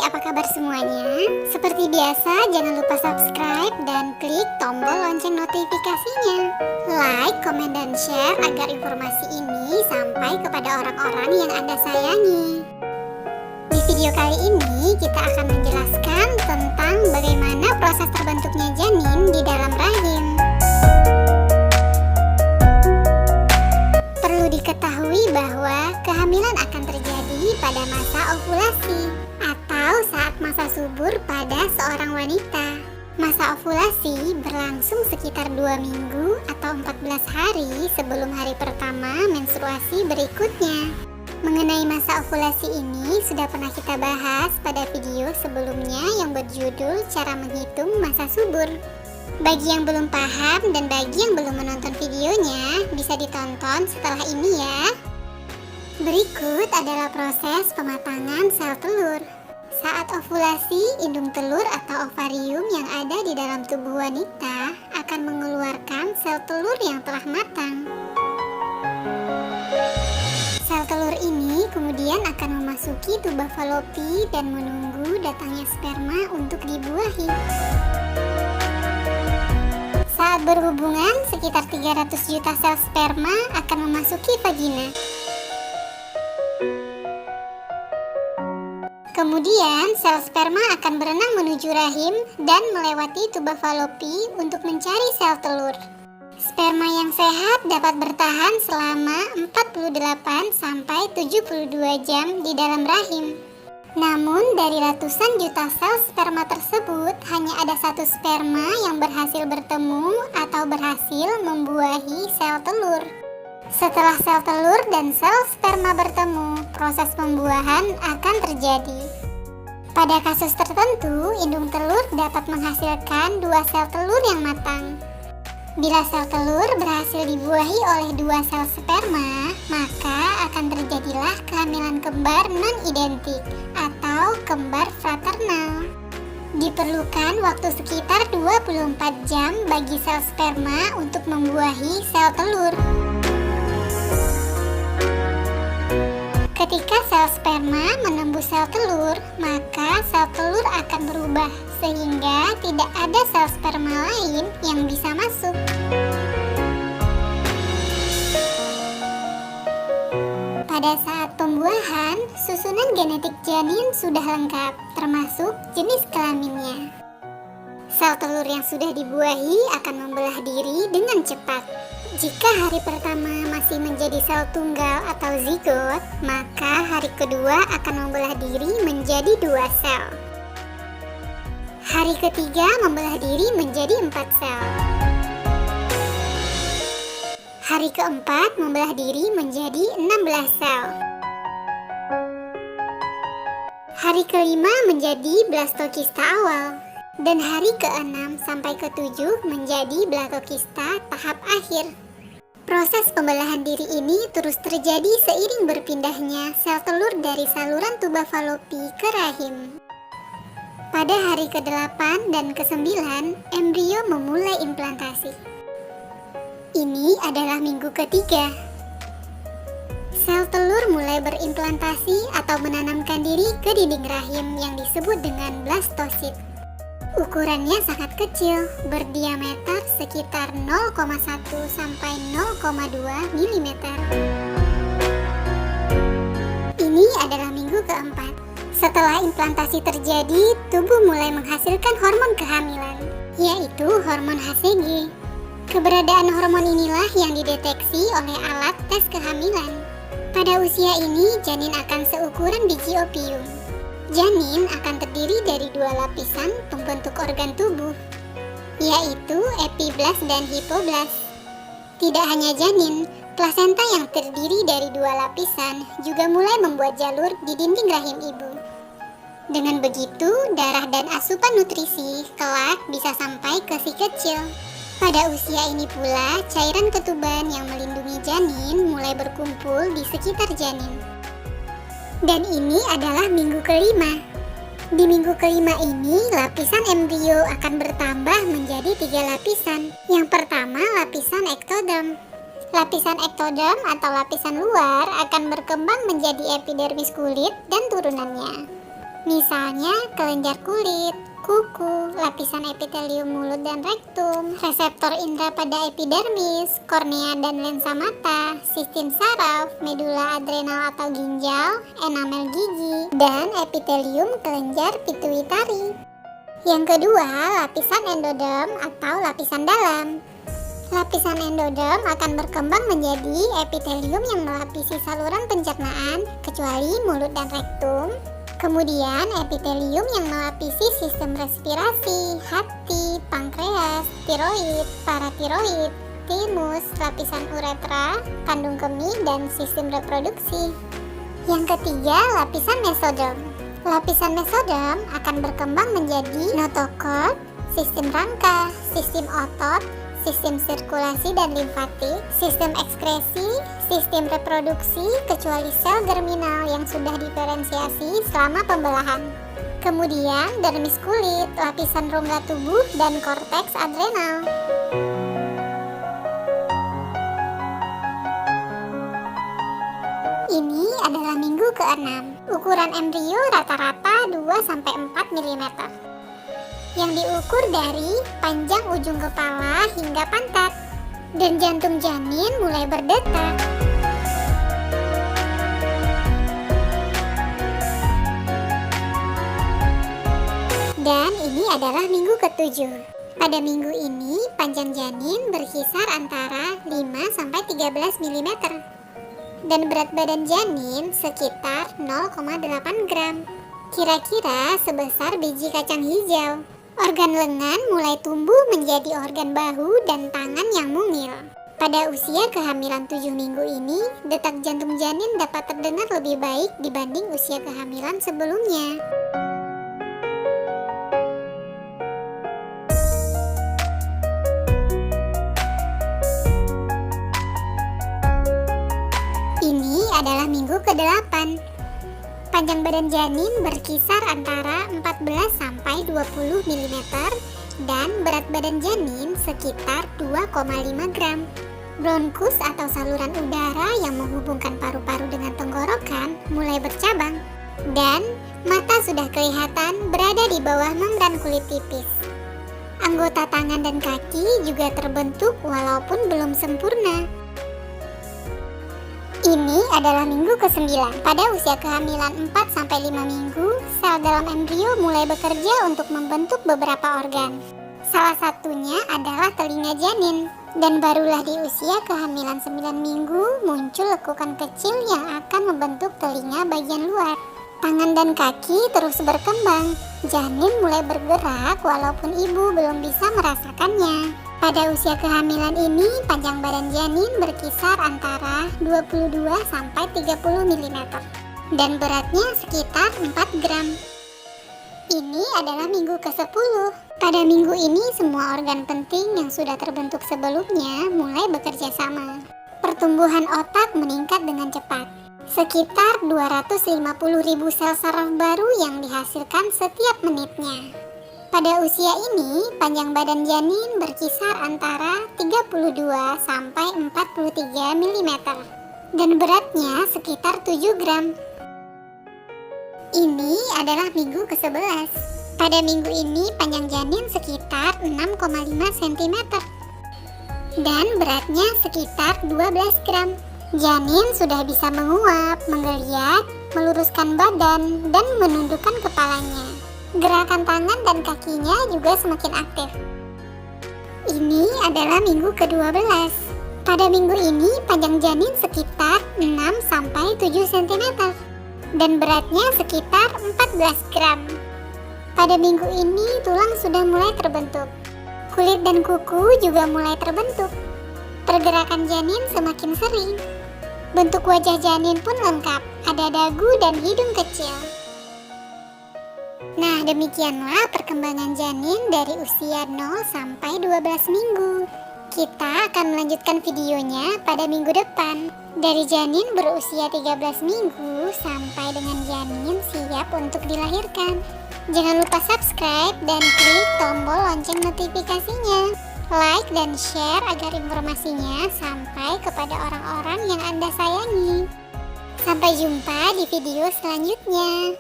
apa kabar semuanya? Seperti biasa, jangan lupa subscribe dan klik tombol lonceng notifikasinya. Like, komen, dan share agar informasi ini sampai kepada orang-orang yang Anda sayangi. Di video kali ini, kita akan menjelaskan tentang bagaimana proses terbentuknya janin di dalam rahim. Perlu diketahui bahwa kehamilan akan terjadi pada masa ovulasi atau saat masa subur pada seorang wanita. Masa ovulasi berlangsung sekitar 2 minggu atau 14 hari sebelum hari pertama menstruasi berikutnya. Mengenai masa ovulasi ini sudah pernah kita bahas pada video sebelumnya yang berjudul Cara Menghitung Masa Subur. Bagi yang belum paham dan bagi yang belum menonton videonya, bisa ditonton setelah ini ya. Berikut adalah proses pematangan sel telur. Saat ovulasi, indung telur atau ovarium yang ada di dalam tubuh wanita akan mengeluarkan sel telur yang telah matang. Sel telur ini kemudian akan memasuki tuba falopi dan menunggu datangnya sperma untuk dibuahi. Saat berhubungan, sekitar 300 juta sel sperma akan memasuki vagina. Kemudian, sel sperma akan berenang menuju rahim dan melewati tuba falopi untuk mencari sel telur. Sperma yang sehat dapat bertahan selama 48-72 jam di dalam rahim. Namun, dari ratusan juta sel sperma tersebut, hanya ada satu sperma yang berhasil bertemu atau berhasil membuahi sel telur. Setelah sel telur dan sel sperma bertemu, proses pembuahan akan terjadi. Pada kasus tertentu, indung telur dapat menghasilkan 2 sel telur yang matang. Bila sel telur berhasil dibuahi oleh 2 sel sperma, maka akan terjadilah kehamilan kembar non-identik atau kembar fraternal. Diperlukan waktu sekitar 24 jam bagi sel sperma untuk membuahi sel telur. Ketika sel sperma menembus sel telur, maka sel telur akan berubah sehingga tidak ada sel sperma lain yang bisa masuk. Pada saat pembuahan, susunan genetik janin sudah lengkap, termasuk jenis kelaminnya. Sel telur yang sudah dibuahi akan membelah diri dengan cepat. Jika hari pertama masih menjadi sel tunggal atau zigot, maka hari kedua akan membelah diri menjadi 2 sel. Hari ketiga membelah diri menjadi 4 sel. Hari keempat membelah diri menjadi 16 sel. Hari kelima menjadi blastokista awal. Dan hari ke-6 sampai ke-7 menjadi blatokista tahap akhir. Proses pembelahan diri ini terus terjadi seiring berpindahnya sel telur dari saluran tuba falopi ke rahim. Pada hari ke-8 dan ke-9, embrio memulai implantasi. Ini adalah minggu ketiga. Sel telur mulai berimplantasi atau menanamkan diri ke dinding rahim yang disebut dengan blastosit. Ukurannya sangat kecil, berdiameter sekitar 0,1 sampai 0,2 mm. Ini adalah minggu keempat. Setelah implantasi terjadi, tubuh mulai menghasilkan hormon kehamilan, yaitu hormon HCG. Keberadaan hormon inilah yang dideteksi oleh alat tes kehamilan. Pada usia ini, janin akan seukuran biji opium. Janin akan terdiri dari 2 lapisan pembentuk organ tubuh, yaitu epiblast dan hipoblast. Tidak hanya janin, plasenta yang terdiri dari 2 lapisan juga mulai membuat jalur di dinding rahim ibu. Dengan begitu, darah dan asupan nutrisi kelak bisa sampai ke si kecil. Pada usia ini pula, cairan ketuban yang melindungi janin mulai berkumpul di sekitar janin. Dan ini adalah minggu kelima. Di minggu kelima ini, lapisan embrio akan bertambah menjadi 3 lapisan. Yang pertama, lapisan ektoderm. Lapisan ektoderm atau lapisan luar akan berkembang menjadi epidermis kulit dan turunannya. Misalnya kelenjar kulit, kuku, lapisan epitelium mulut dan rektum, reseptor indera pada epidermis, kornea dan lensa mata, sistem saraf, medula adrenal atau ginjal, enamel gigi, dan epitelium kelenjar pituitari. Yang kedua, lapisan endoderm atau lapisan dalam. Lapisan endoderm akan berkembang menjadi epitelium yang melapisi saluran pencernaan, kecuali mulut dan rektum. Kemudian epitelium yang melapisi sistem respirasi, hati, pankreas, tiroid, paratiroid, timus, lapisan uretra, kandung kemih, dan sistem reproduksi. Yang ketiga, lapisan mesoderm. Lapisan mesoderm akan berkembang menjadi notochord, sistem rangka, sistem otot, sistem sirkulasi dan limfatik, sistem ekskresi, sistem reproduksi, kecuali sel germinal yang sudah diferensiasi selama pembelahan. Kemudian dermis kulit, lapisan rongga tubuh, dan korteks adrenal. Ini adalah minggu ke-6. Ukuran embrio rata-rata 2-4 mm. Yang diukur dari panjang ujung kepala hingga pantat. Dan jantung janin mulai berdetak. Dan ini adalah minggu ke-7. Pada minggu ini, panjang janin berkisar antara 5-13 mm. Dan berat badan janin sekitar 0,8 gram. Kira-kira sebesar biji kacang hijau. Organ lengan mulai tumbuh menjadi organ bahu dan tangan yang mungil. Pada usia kehamilan 7 minggu ini, detak jantung janin dapat terdengar lebih baik dibanding usia kehamilan sebelumnya. Ini adalah minggu ke-8. Panjang badan janin berkisar antara 14-20 mm dan berat badan janin sekitar 2,5 gram. Bronkus atau saluran udara yang menghubungkan paru-paru dengan tenggorokan mulai bercabang dan mata sudah kelihatan berada di bawah membran kulit tipis. Anggota tangan dan kaki juga terbentuk walaupun belum sempurna. Ini adalah minggu ke-9. Pada usia kehamilan 4-5 minggu, sel dalam embrio mulai bekerja untuk membentuk beberapa organ. Salah satunya adalah telinga janin. Dan barulah di usia kehamilan 9 minggu muncul lekukan kecil yang akan membentuk telinga bagian luar. Tangan dan kaki terus berkembang. Janin mulai bergerak walaupun ibu belum bisa merasakannya. Pada usia kehamilan ini, panjang badan janin berkisar antara 22-30 mm dan beratnya sekitar 4 gram. Ini adalah minggu ke-10. Pada minggu ini, semua organ penting yang sudah terbentuk sebelumnya mulai bekerja sama. Pertumbuhan otak meningkat dengan cepat. Sekitar 250.000 sel saraf baru yang dihasilkan setiap menitnya. Pada usia ini, panjang badan janin berkisar antara 32-43 mm dan beratnya sekitar 7 gram. Ini adalah minggu ke-11. Pada minggu ini, panjang janin sekitar 6,5 cm dan beratnya sekitar 12 gram. Janin sudah bisa menguap, menggeliat, meluruskan badan, dan menundukkan kepalanya. Gerakan tangan dan kakinya juga semakin aktif. Ini adalah minggu ke-12. Pada minggu ini, panjang janin sekitar 6-7 cm dan beratnya sekitar 14 gram. Pada minggu ini, tulang sudah mulai terbentuk. Kulit dan kuku juga mulai terbentuk. Pergerakan janin semakin sering. Bentuk wajah janin pun lengkap, ada dagu dan hidung kecil. Nah, demikianlah perkembangan janin dari usia 0-12 minggu. Kita akan melanjutkan videonya pada minggu depan. Dari janin berusia 13 minggu sampai dengan janin siap untuk dilahirkan. Jangan lupa subscribe dan klik tombol lonceng notifikasinya. Like dan share agar informasinya sampai kepada orang-orang yang Anda sayangi. Sampai jumpa di video selanjutnya.